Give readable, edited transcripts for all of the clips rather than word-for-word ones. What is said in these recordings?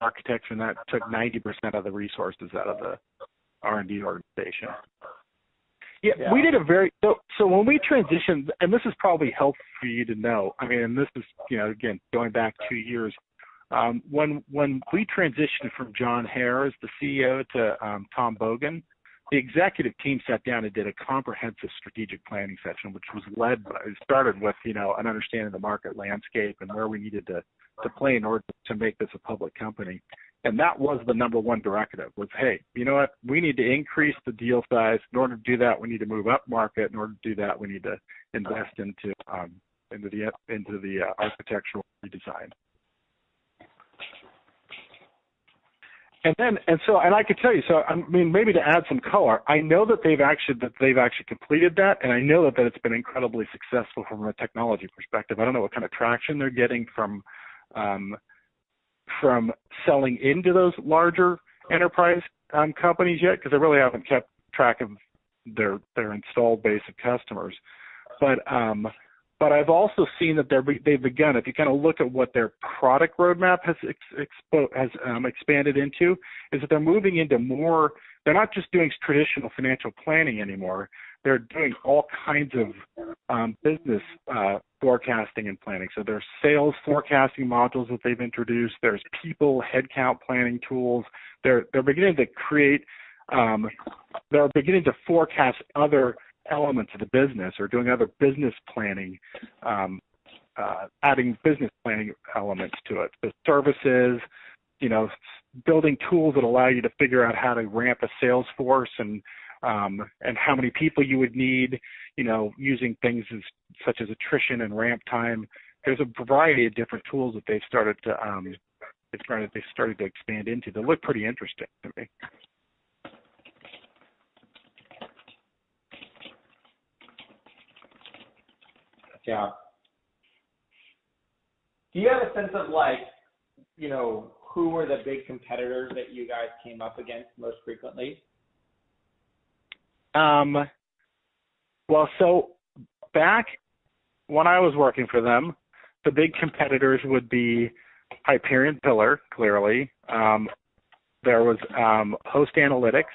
architecture, and that took 90% of the resources out of the R&D organization. Yeah, we did a so when we transitioned, and this is probably helpful for you to know. I mean, and this is, again, going back 2 years. When we transitioned from John Hare as the CEO to Tom Bogan, the executive team sat down and did a comprehensive strategic planning session, which was it started with, an understanding of the market landscape and where we needed to play in order to make this a public company. And that was the number one directive was, hey, you know what? We need to increase the deal size. In order to do that, we need to move up market. In order to do that, we need to invest into the architectural redesign. And I could tell you, maybe to add some color, I know that they've actually completed that, and I know that it's been incredibly successful from a technology perspective. I don't know what kind of traction they're getting from selling into those larger enterprise companies yet, because I really haven't kept track of their installed base of customers. But I've also seen that they've begun. If you kind of look at what their product roadmap has expanded into, is that they're moving into more. They're not just doing traditional financial planning anymore. They're doing all kinds of business forecasting and planning. So there's sales forecasting modules that they've introduced. There's people headcount planning tools. They're beginning to create. They're beginning to forecast other elements of the business, or doing other business planning, adding business planning elements to it. The services, building tools that allow you to figure out how to ramp a sales force and how many people you would need, using things such as attrition and ramp time. There's a variety of different tools that they've started to expand into. They look pretty interesting to me. Yeah. Do you have a sense of who were the big competitors that you guys came up against most frequently? Well, so back when I was working for them, the big competitors would be Hyperion Pillar, clearly. There was Host Analytics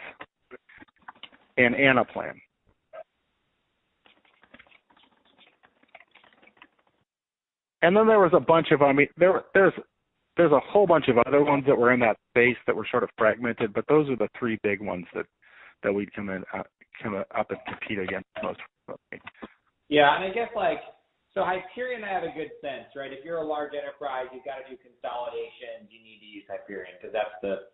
and Anaplan. And then there was a bunch of, there's a whole bunch of other ones that were in that space that were sort of fragmented, but those are the three big ones that we'd come up and compete against most frequently. Yeah, and I guess so Hyperion, I have a good sense, right? If you're a large enterprise, you've got to do consolidations, you need to use Hyperion because that's the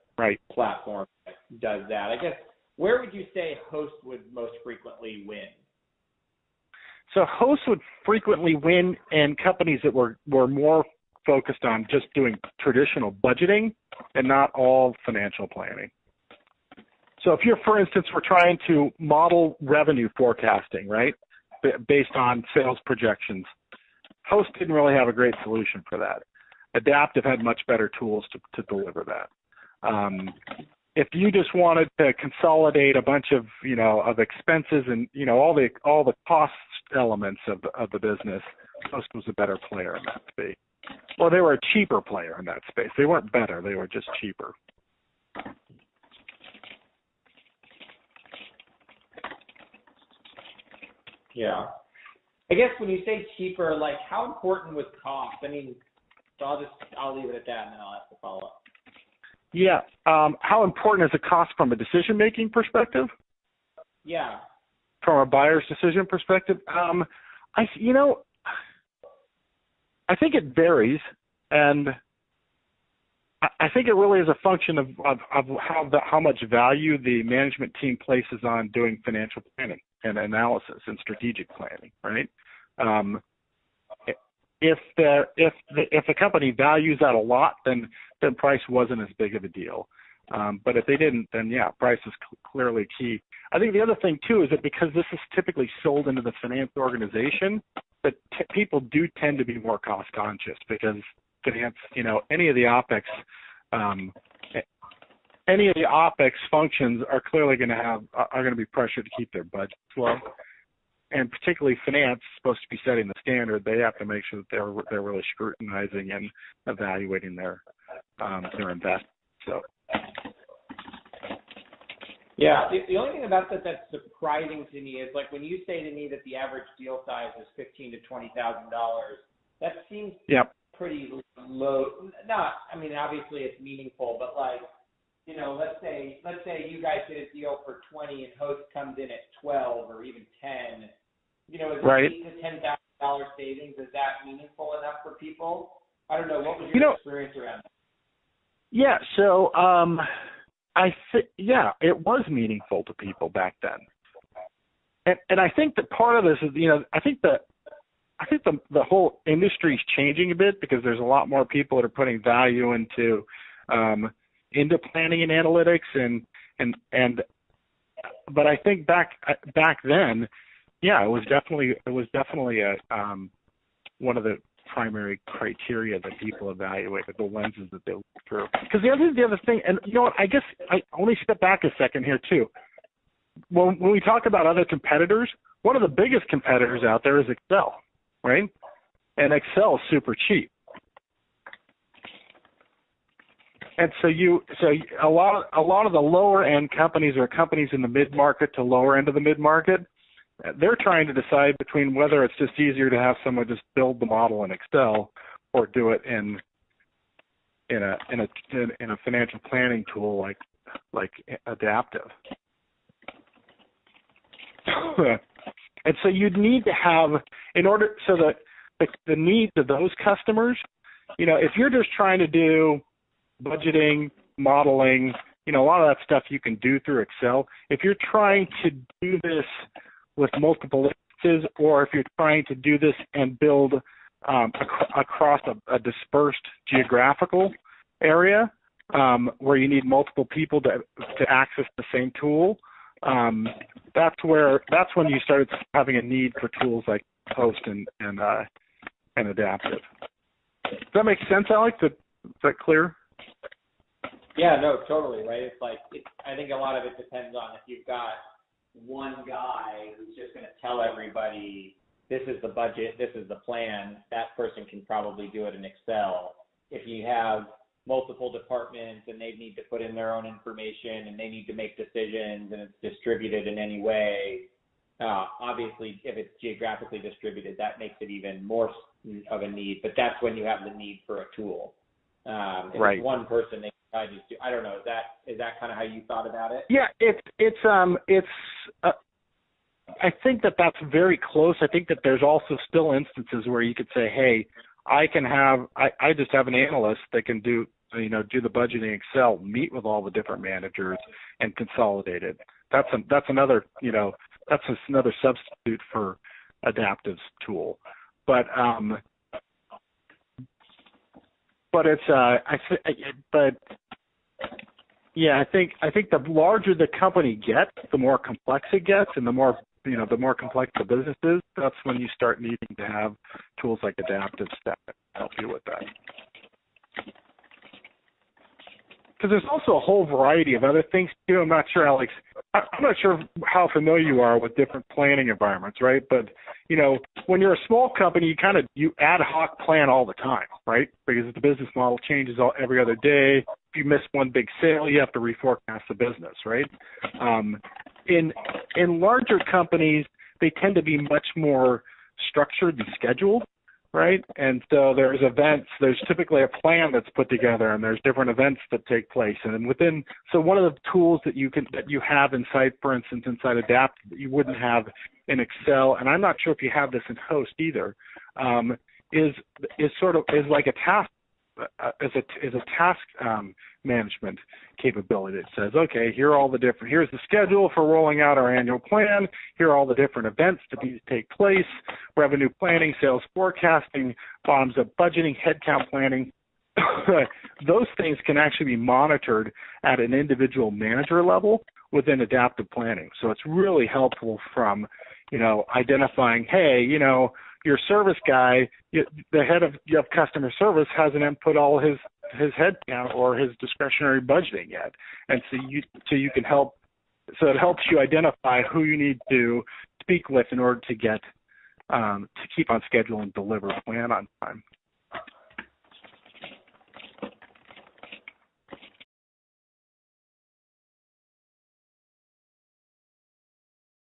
platform that does that. I guess, where would you say Host would most frequently win? So Host would frequently win in companies that were more focused on just doing traditional budgeting and not all financial planning. So if you're, for instance, we're trying to model revenue forecasting, right, based on sales projections, Host didn't really have a great solution for that. Adaptive had much better tools to deliver that. If you just wanted to consolidate a bunch of expenses and all the cost elements of the business, Host was a better player in that space. Well, they were a cheaper player in that space. They weren't better; they were just cheaper. Yeah, I guess when you say cheaper, how important was cost? So I'll leave it at that, and then I'll ask the follow-up. Yeah. How important is the cost from a decision-making perspective? Yeah. From a buyer's decision perspective? I think it varies, and I think it really is a function of how much value the management team places on doing financial planning and analysis and strategic planning, right? If the company values that a lot, then price wasn't as big of a deal. But if they didn't, then yeah, price is clearly key. I think the other thing too is that because this is typically sold into the finance organization, that people do tend to be more cost conscious because finance, any of the OpEx functions are clearly going to be pressured to keep their budgets low. And particularly finance is supposed to be setting the standard. They have to make sure that they're really scrutinizing and evaluating their their investment. So. Yeah, the only thing about that that's surprising to me is like when you say to me that the average deal size is $15,000 to $20,000, that seems pretty low. I mean, obviously it's meaningful, but like, you know, let's say you guys did a deal for 20 and Host comes in at 12 or even 10. You know, is it $8,000 to $10,000 savings? Is that meaningful enough for people? I don't know. What was your experience around that? Yeah. So, it was meaningful to people back then, and I think that part of this is, you know, I think the whole industry is changing a bit because there's a lot more people that are putting value into planning and analytics but I think back then, it was definitely one of the primary criteria that people evaluated, the lenses that they look through. Because the other thing, and you know what, I guess I only step back a second here too. When we talk about other competitors, one of the biggest competitors out there is Excel, right? And Excel is super cheap. And so a lot of the lower end companies or companies in the mid market to lower end of the mid market, they're trying to decide between whether it's just easier to have someone just build the model in Excel or do it in a financial planning tool like Adaptive. And so you'd need to have, in order, so that the needs of those customers, you know, if you're just trying to do budgeting, modeling, you know, a lot of that stuff you can do through Excel. If you're trying to do this with multiple instances, or if you're trying to do this and build across a dispersed geographical area where you need multiple people to access the same tool, that's when you started having a need for tools like Host and Adaptive. Does that make sense, Alex? Is that clear? Yeah, no, totally, right? It's like, I think a lot of it depends on if you've got one guy who's just going to tell everybody, this is the budget, this is the plan, that person can probably do it in Excel. If you have multiple departments and they need to put in their own information and they need to make decisions and it's distributed in any way, obviously if it's geographically distributed, that makes it even more of a need, but that's when you have the need for a tool. If it's one person, they I don't know. Is that kind of how you thought about it? Yeah, I think that's very close. I think that there's also still instances where you could say, hey, I just have an analyst that can do the budgeting in Excel, meet with all the different managers and consolidate it. That's another substitute for Adaptive's tool. But I think the larger the company gets, the more complex it gets, and the more complex the business is. That's when you start needing to have tools like Adaptive that help you with that. Because there's also a whole variety of other things too. I'm not sure, Alex. I'm not sure how familiar you are with different planning environments, right? But when you're a small company, you ad hoc plan all the time, right? Because the business model changes every other day. If you miss one big sale, you have to reforecast the business, right? In larger companies, they tend to be much more structured and scheduled, right? And so there's events, there's typically a plan that's put together, and there's different events that take place. And so one of the tools that you have inside, for instance, inside Adapt that you wouldn't have in Excel, and I'm not sure if you have this in Host either, is like a task. Is a task management capability that says, okay, here's the schedule for rolling out our annual plan. Here are all the different events that need to take place: revenue planning, sales forecasting, bottoms-up budgeting, headcount planning. Those things can actually be monitored at an individual manager level within Adaptive Planning. So it's really helpful from, identifying, hey, your service guy, the head of customer service hasn't input all his headcount or his discretionary budgeting yet, and so you can help. So it helps you identify who you need to speak with in order to get to keep on schedule and deliver a plan on time.